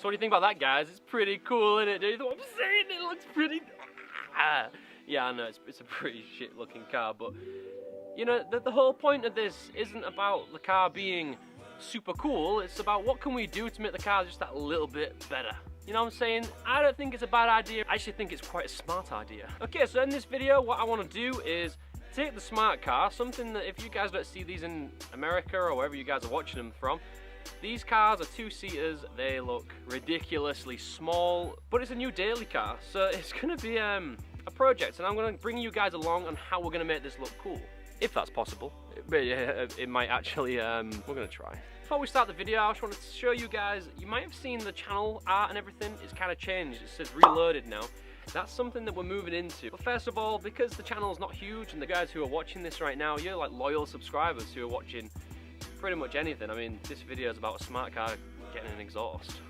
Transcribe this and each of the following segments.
So what do you think about that, guys? It's pretty cool, isn't it? Do you know what I'm saying? It looks pretty... Yeah, I know, it's a pretty shit looking car, but you know, the whole point of this isn't about the car being super cool, it's about what can we do to make the car just that little bit better. You know what I'm saying? I don't think it's a bad idea, I actually think it's quite a smart idea. Okay, so in this video, what I want to do is take the smart car, something that if you guys don't see these in America or wherever you guys are watching them from, these cars are two-seaters, they look ridiculously small, but it's a new daily car, so it's going to be a project, and I'm going to bring you guys along on how we're going to make this look cool. If that's possible. It might actually, we're going to try. Before we start the video, I just wanted to show you guys, you might have seen the channel art and everything, it's kind of changed, it says reloaded now. That's something that we're moving into. But first of all, because the channel's not huge, and the guys who are watching this right now, you're like loyal subscribers who are watching pretty much anything. I mean, this video is about a smart car getting an exhaust.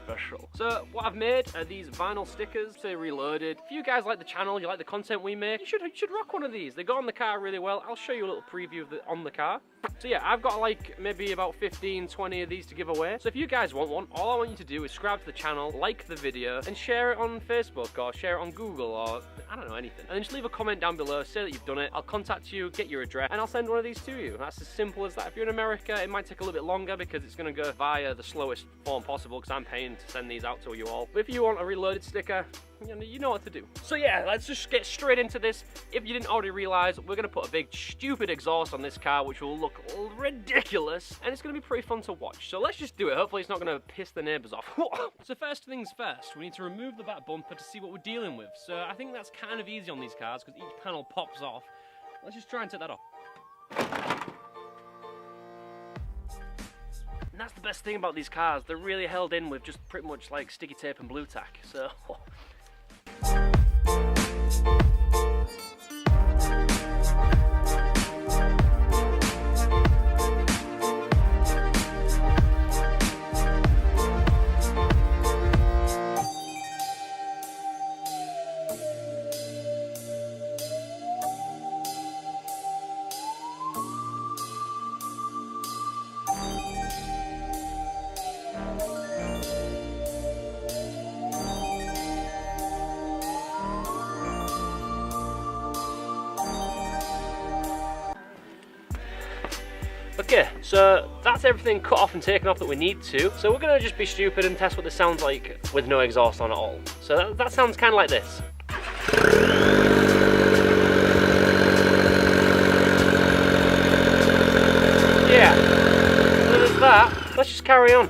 Special. So what I've made are these vinyl stickers, say reloaded. If you guys like the channel, you like the content we make, you should rock one of these. They go on the car really well. I'll show you a little preview of on the car. So yeah, I've got like maybe about 15, 20 of these to give away. So if you guys want one, all I want you to do is subscribe to the channel, like the video, and share it on Facebook or share it on Google or I don't know, anything. And then just leave a comment down below, say that you've done it. I'll contact you, get your address, and I'll send one of these to you. That's as simple as that. If you're in America, it might take a little bit longer because it's going to go via the slowest form possible because I'm paying to send these out to you all. But if you want a reloaded sticker, you know what to do. So yeah, let's just get straight into this. If you didn't already realize, we're going to put a big stupid exhaust on this car which will look ridiculous, and it's going to be pretty fun to watch. So let's just do it. Hopefully it's not going to piss the neighbors off. So first things first, we need to remove the back bumper to see what we're dealing with. So I think that's kind of easy on these cars because each panel pops off. Let's just try and take that off. And that's the best thing about these cars, they're really held in with just pretty much like sticky tape and blue tack. So okay, so that's everything cut off and taken off that we need to. So we're going to just be stupid and test what this sounds like with no exhaust on at all. So that sounds kind of like this. Yeah, so there's that. Let's just carry on.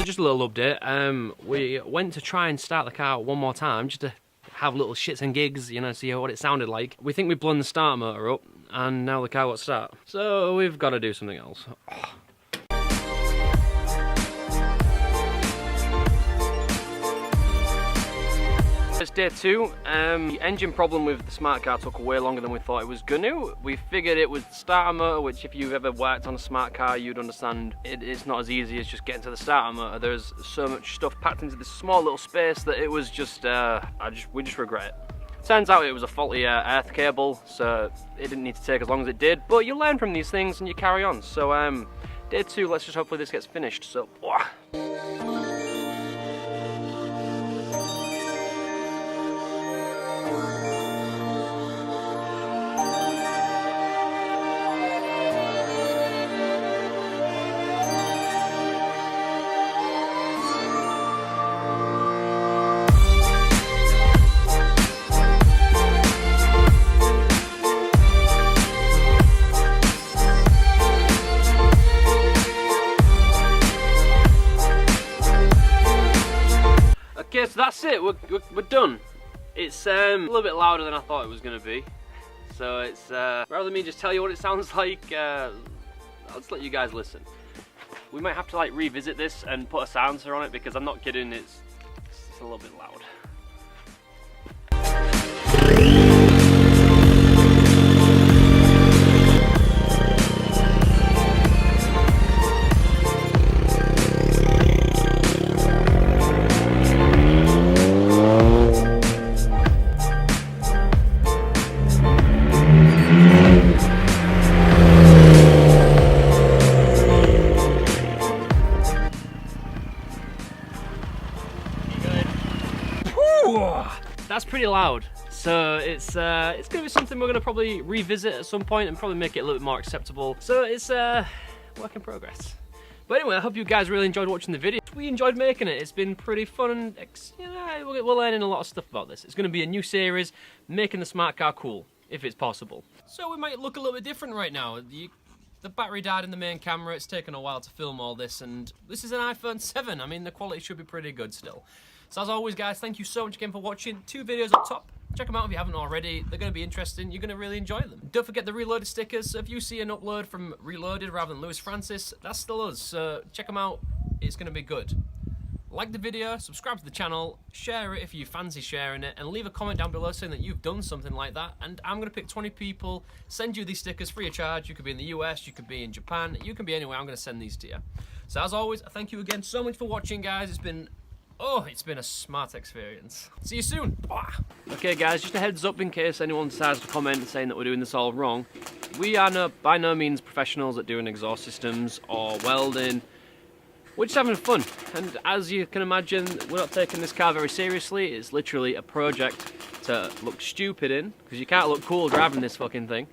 Just a little update, we went to try and start the car one more time just to have little shits and gigs, you know, see what it sounded like. We think we've blown the starter motor up and now the car won't start, so we've got to do something else. It's day 2. The engine problem with the smart car took way longer than we thought it was going to. We figured it was the starter motor, which if you've ever worked on a smart car, you'd understand it's not as easy as just getting to the starter motor. There's so much stuff packed into this small little space that it was just, we just regret it. Turns out it was a faulty earth cable, so it didn't need to take as long as it did, but you learn from these things and you carry on. So day 2, let's just hopefully this gets finished. So. Okay, so that's it, we're done. It's a little bit louder than I thought it was going to be. So it's, rather than me just tell you what it sounds like, I'll just let you guys listen. We might have to like revisit this and put a silencer on it because I'm not kidding, it's a little bit loud. That's pretty loud, so it's gonna be something we're gonna probably revisit at some point and probably make it a little bit more acceptable. So it's work in progress. But anyway, I hope you guys really enjoyed watching the video. We enjoyed making it. It's been pretty fun, and you know, we're learning a lot of stuff about this. It's gonna be a new series, making the smart car cool, if it's possible. So we might look a little bit different right now. The battery died in the main camera. It's taken a while to film all this, and this is an iPhone 7. I mean, the quality should be pretty good still. So as always, guys, thank you so much again for watching. 2 videos up top. Check them out if you haven't already. They're going to be interesting. You're going to really enjoy them. Don't forget the Reloaded stickers. So if you see an upload from Reloaded rather than Lewis Francis, that's still us. So check them out. It's going to be good. Like the video, subscribe to the channel, share it if you fancy sharing it, and leave a comment down below saying that you've done something like that. And I'm going to pick 20 people, send you these stickers free of charge. You could be in the US, you could be in Japan, you can be anywhere. I'm going to send these to you. So as always, thank you again so much for watching, guys. It's been a smart experience. See you soon. Okay guys, just a heads up in case anyone decides to comment saying that we're doing this all wrong. We are by no means professionals at doing exhaust systems or welding. We're just having fun. And as you can imagine, we're not taking this car very seriously. It's literally a project to look stupid in, because you can't look cool driving this fucking thing.